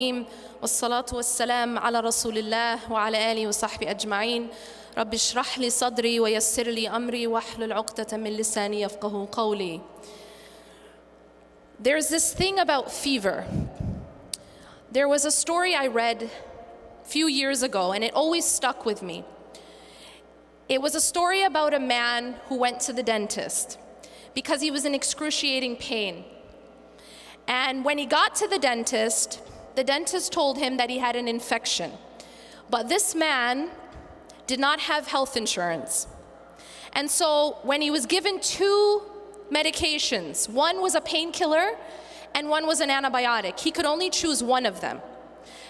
والصلاة والسلام على رسول الله وعلى آله وصحبه أجمعين رب اشرح لي صدري ويسر لي أمري واحلل عقدة من لساني يفقهوا قولي. There's this thing about fever. There was a story I read a few years ago and it always stuck with me. It was a story about a man who went to the dentist because he was in excruciating pain. And when he got to the dentist told him that he had an infection. But this man did not have health insurance. And so when he was given two medications, one was a painkiller and one was an antibiotic, he could only choose one of them.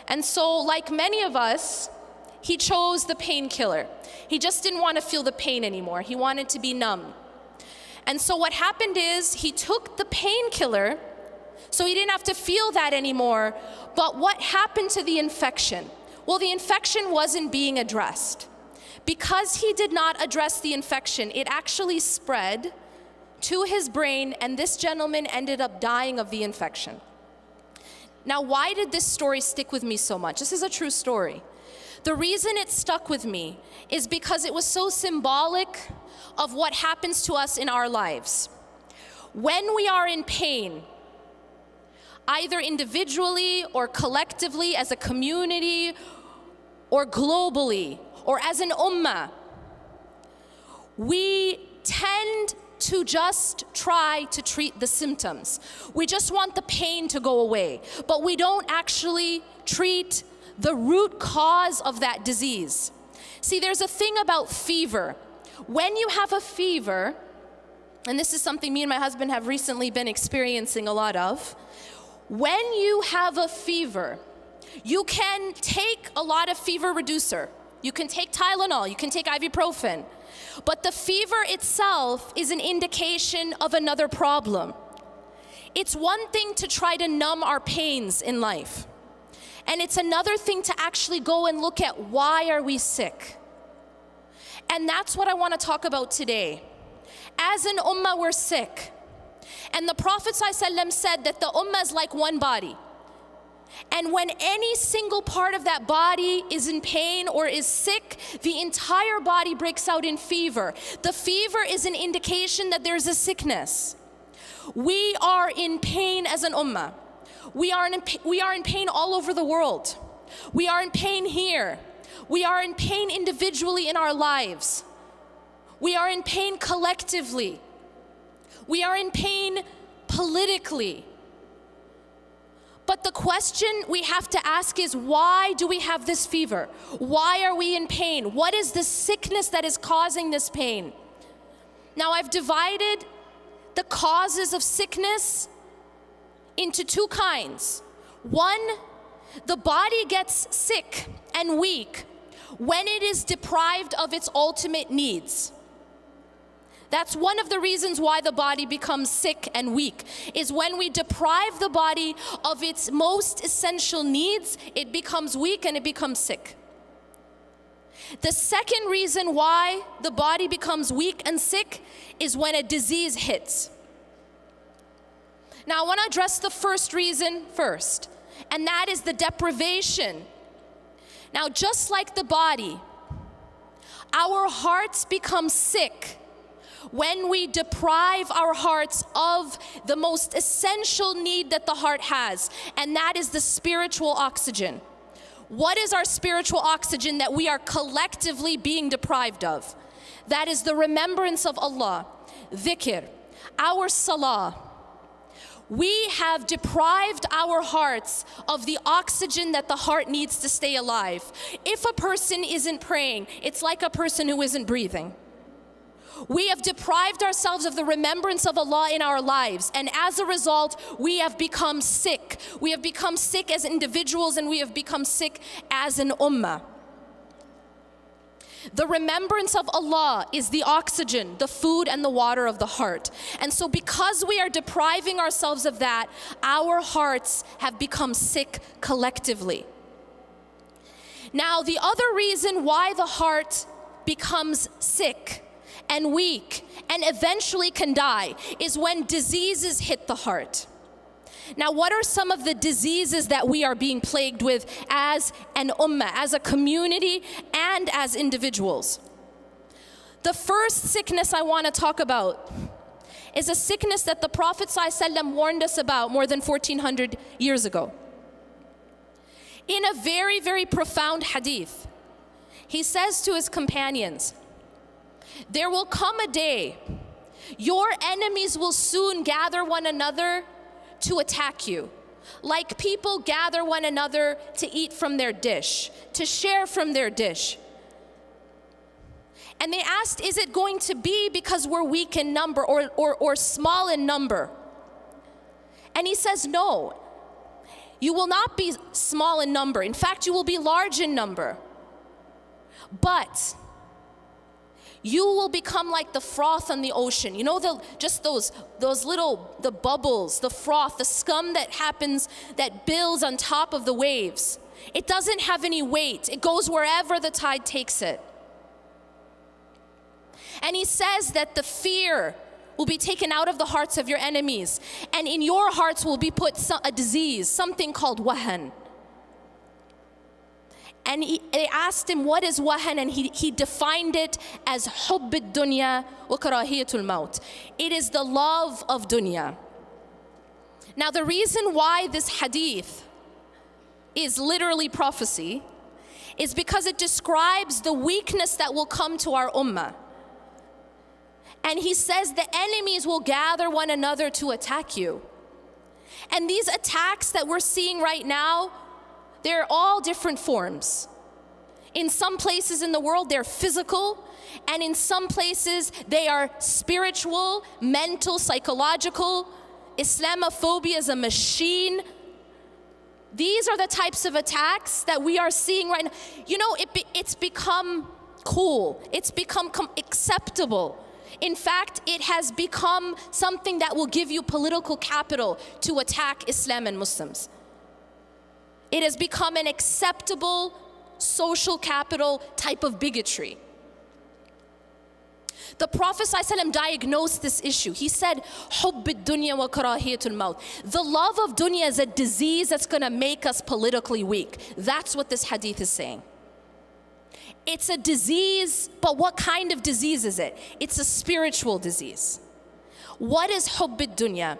And so like many of us, he chose the painkiller. He just didn't want to feel the pain anymore. He wanted to be numb. And so what happened is he took the painkiller so he didn't have to feel that anymore. But what happened to the infection? Well, the infection wasn't being addressed. Because he did not address the infection, it actually spread to his brain, and this gentleman ended up dying of the infection. Now, why did this story stick with me so much? This is a true story. The reason it stuck with me is because it was so symbolic of what happens to us in our lives. When we are in pain, either individually or collectively as a community or globally or as an ummah, we tend to just try to treat the symptoms. We just want the pain to go away, but we don't actually treat the root cause of that disease. See, there's a thing about fever. When you have a fever, and this is something me and my husband have recently been experiencing a lot of, when you have a fever, you can take a lot of fever reducer. You can take Tylenol, you can take ibuprofen. But the fever itself is an indication of another problem. It's one thing to try to numb our pains in life. And it's another thing to actually go and look at why are we sick. And that's what I want to talk about today. As an ummah, we're sick. And the Prophet ﷺ said that the ummah is like one body. And when any single part of that body is in pain or is sick, the entire body breaks out in fever. The fever is an indication that there's a sickness. We are in pain as an ummah. We are in pain all over the world. We are in pain here. We are in pain individually in our lives. We are in pain collectively. We are in pain politically. But the question we have to ask is, why do we have this fever? Why are we in pain? What is the sickness that is causing this pain? Now, I've divided the causes of sickness into two kinds. One, the body gets sick and weak when it is deprived of its ultimate needs. That's one of the reasons why the body becomes sick and weak, is when we deprive the body of its most essential needs, it becomes weak and it becomes sick. The second reason why the body becomes weak and sick is when a disease hits. Now I want to address the first reason first, and that is the deprivation. Now, just like the body, our hearts become sick when we deprive our hearts of the most essential need that the heart has, and that is the spiritual oxygen. What is our spiritual oxygen that we are collectively being deprived of? That is the remembrance of Allah, dhikr, our salah. We have deprived our hearts of the oxygen that the heart needs to stay alive. If a person isn't praying, it's like a person who isn't breathing. We have deprived ourselves of the remembrance of Allah in our lives, and as a result, we have become sick. We have become sick as individuals, and we have become sick as an ummah. The remembrance of Allah is the oxygen, the food and the water of the heart. And so because we are depriving ourselves of that, our hearts have become sick collectively. Now, the other reason why the heart becomes sick and weak and eventually can die is when diseases hit the heart. Now, what are some of the diseases that we are being plagued with as an ummah, as a community, and as individuals? The first sickness I want to talk about is a sickness that the Prophet ﷺ warned us about more than 1400 years ago. In a very, very profound hadith, he says to his companions, there will come a day, your enemies will soon gather one another to attack you, like people gather one another to eat from their dish, to share from their dish. And they asked, is it going to be because we're weak in number or small in number? And he says, no, you will not be small in number. In fact, you will be large in number. But you will become like the froth on the ocean. You know, just those little, the bubbles, the froth, the scum that happens, that builds on top of the waves. It doesn't have any weight. It goes wherever the tide takes it. And he says that the fear will be taken out of the hearts of your enemies. And in your hearts will be put a disease, something called wahan. And they asked him, what is wahan? And he defined it as hubb ad-dunya wa karahiyatul maut. It is the love of dunya. Now the reason why this hadith is literally prophecy is because it describes the weakness that will come to our ummah. And he says the enemies will gather one another to attack you. And these attacks that we're seeing right now, they're all different forms. In some places in the world, they're physical, and in some places, they are spiritual, mental, psychological. Islamophobia is a machine. These are the types of attacks that we are seeing right now. You know, it's become cool. It's become acceptable. In fact, it has become something that will give you political capital to attack Islam and Muslims. It has become an acceptable social capital type of bigotry. The Prophet ﷺ diagnosed this issue. He said, "Hubb ad-dunya wa karahiyatul maut." The love of dunya is a disease that's going to make us politically weak. That's what this hadith is saying. It's a disease, but what kind of disease is it? It's a spiritual disease. What is hubb ad-dunya?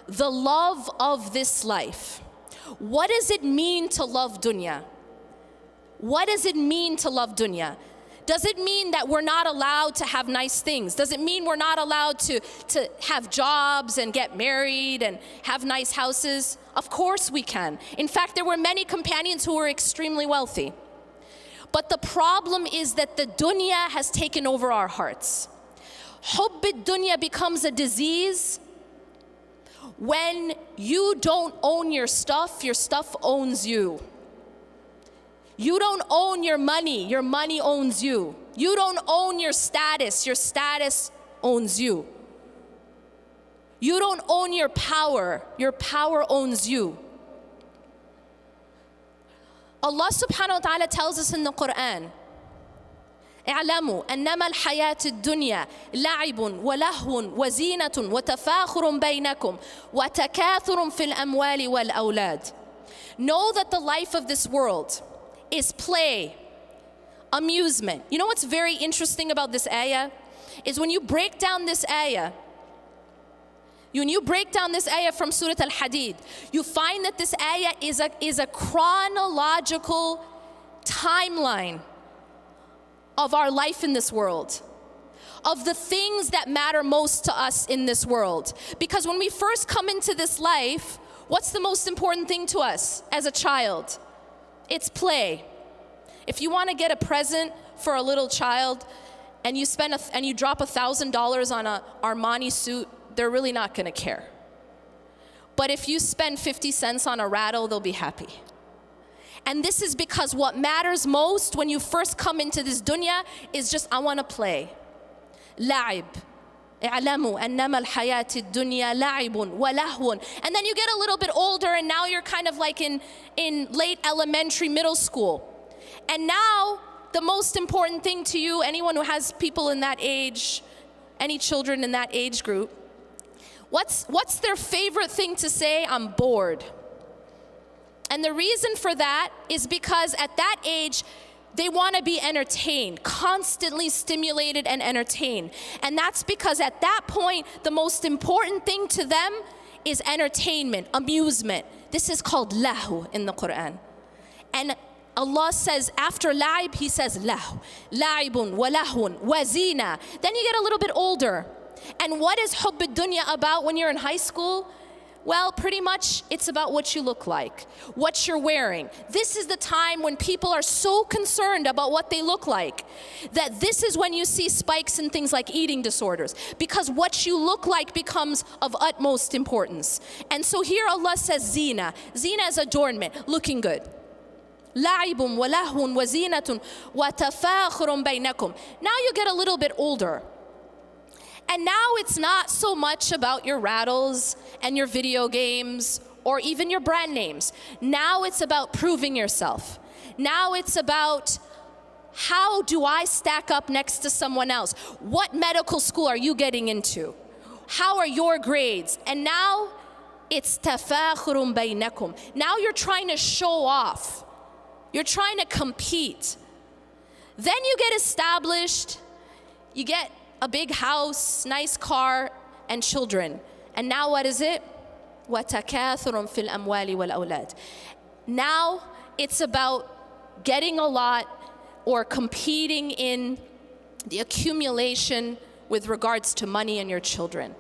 The love of this life. What does it mean to love dunya? What does it mean to love dunya? Does it mean that we're not allowed to have nice things? Does it mean we're not allowed to have jobs and get married and have nice houses? Of course we can. In fact, there were many companions who were extremely wealthy. But the problem is that the dunya has taken over our hearts. Hubb ad-dunya becomes a disease when you don't own your stuff owns you. You don't own your money owns you. You don't own your status owns you. You don't own your power owns you. Allah subhanahu wa ta'ala tells us in the Quran, اعلموا أنما الحياة الدنيا لعب ولهو وزينة وتفاخر بينكم وتكاثر في الأموال والأولاد. Know that the life of this world is play, amusement. You know what's very interesting about this ayah? Is when you break down this ayah, from Surah Al-Hadid, you find that this ayah is a chronological timeline of our life in this world, of the things that matter most to us in this world. Because when we first come into this life, what's the most important thing to us as a child? It's play. If you want to get a present for a little child and you drop $1,000 on a Armani suit, they're really not going to care. But if you spend 50 cents on a rattle, they'll be happy. And this is because what matters most when you first come into this dunya is just, I want to play. لعب. اعلموا أنما الحياة الدنيا لعب ولهو. And then you get a little bit older and now you're kind of like in late elementary, middle school. And now the most important thing to you, anyone who has people in that age, any children in that age group, What's their favorite thing to say? I'm bored. And the reason for that is because at that age, they want to be entertained, constantly stimulated and entertained. And that's because at that point, the most important thing to them is entertainment, amusement. This is called lahu in the Quran. And Allah says after la'ib, He says lahu, la'ibun wa lahun wa zina. Then you get a little bit older. And what is hubb ad-dunya about when you're in high school? Well, pretty much it's about what you look like, what you're wearing. This is the time when people are so concerned about what they look like that this is when you see spikes in things like eating disorders, because what you look like becomes of utmost importance. And so here Allah says zina. Zina is adornment, looking good. لَعِبٌ وَلَهْوٌ وَزِينَةٌ وَتَفَاخُرٌ بَيْنَكُمْ. Now you get a little bit older. And now it's not so much about your rattles and your video games or even your brand names. Now it's about proving yourself. Now it's about how do I stack up next to someone else? What medical school are you getting into? How are your grades? And now it's tafakhurun baynakum. Now you're trying to show off. You're trying to compete. Then you get established. You get a big house, nice car, and children. And now what is it? وَتَكَاثُرٌ فِي الْأَمْوَالِ وَالْأَوْلَادِ. Now it's about getting a lot or competing in the accumulation with regards to money and your children.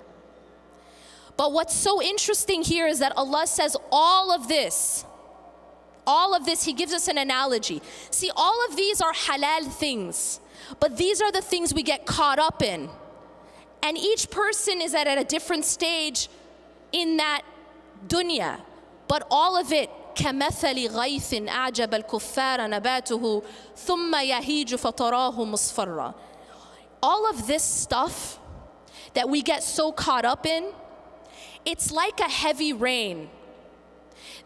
But what's so interesting here is that Allah says all of this, He gives us an analogy. See, all of these are halal things. But these are the things we get caught up in. And each person is at a different stage in that dunya. But all of it, كَمَثَلِ غَيْثٍ أَعْجَبَ الْكُفَّارَ نَبَاتُهُ ثُمَّ يَهِيجُ فَتَرَاهُ مُصْفَرًّا. All of this stuff that we get so caught up in, it's like a heavy rain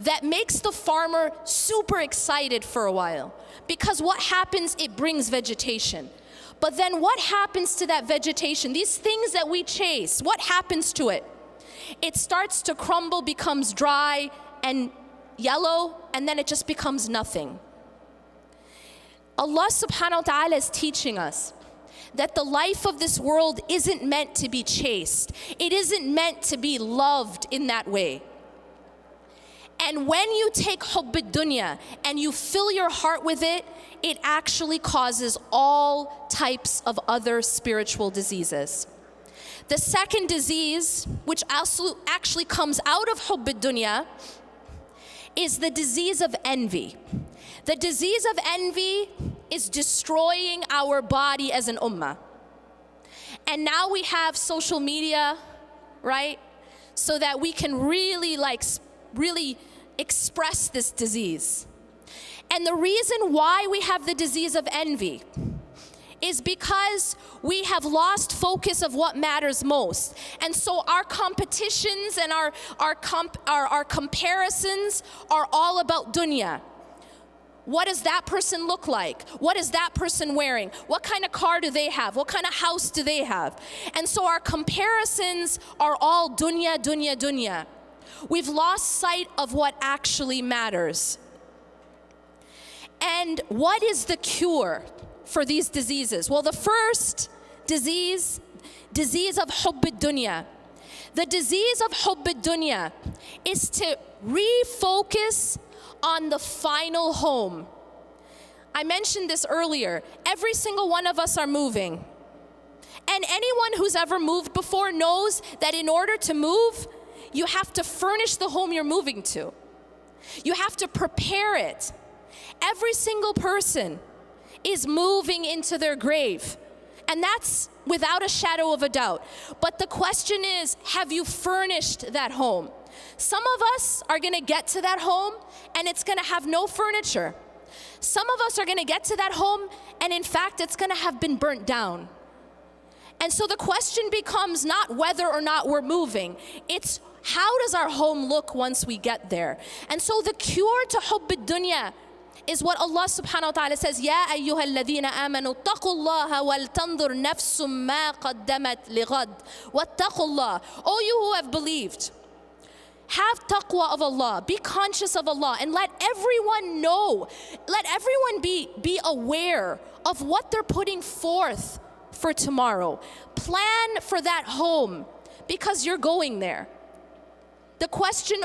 that makes the farmer super excited for a while. Because what happens, it brings vegetation. But then what happens to that vegetation? These things that we chase, what happens to it? It starts to crumble, becomes dry and yellow, and then it just becomes nothing. Allah subhanahu wa ta'ala is teaching us that the life of this world isn't meant to be chased. It isn't meant to be loved in that way. And when you take hubb ad-dunya and you fill your heart with it, it actually causes all types of other spiritual diseases. The second disease, which also actually comes out of hubb ad-dunya, is the disease of envy. The disease of envy is destroying our body as an ummah. And now we have social media, right? So that we can really express this disease. And the reason why we have the disease of envy is because we have lost focus of what matters most. And so our competitions and our comparisons are all about dunya. What does that person look like? What is that person wearing? What kind of car do they have? What kind of house do they have? And so our comparisons are all dunya, dunya, dunya. We've lost sight of what actually matters. And what is the cure for these diseases? Well, the first disease of hubb ad-dunya. The disease of hubb ad-dunya is to refocus on the final home. I mentioned this earlier. Every single one of us are moving. And anyone who's ever moved before knows that in order to move, you have to furnish the home you're moving to. You have to prepare it. Every single person is moving into their grave. And that's without a shadow of a doubt. But the question is, have you furnished that home? Some of us are going to get to that home and it's going to have no furniture. Some of us are going to get to that home and in fact it's going to have been burnt down. And so the question becomes not whether or not we're moving, it's how does our home look once we get there? And so the cure to hubb ad-dunya is what Allah subhanahu wa ta'ala says, يَا أَيُّهَا الَّذِينَ آمَنُوا اتَّقُوا اللَّهَ وَلْتَنْظُرْ نَفْسٌ مَا قَدَّمَتْ لِغَدٍ وَاتَّقُوا اللَّهَ. O you who have believed, have taqwa of Allah, be conscious of Allah, and let everyone know, let everyone be aware of what they're putting forth for tomorrow. Plan for that home because you're going there. The question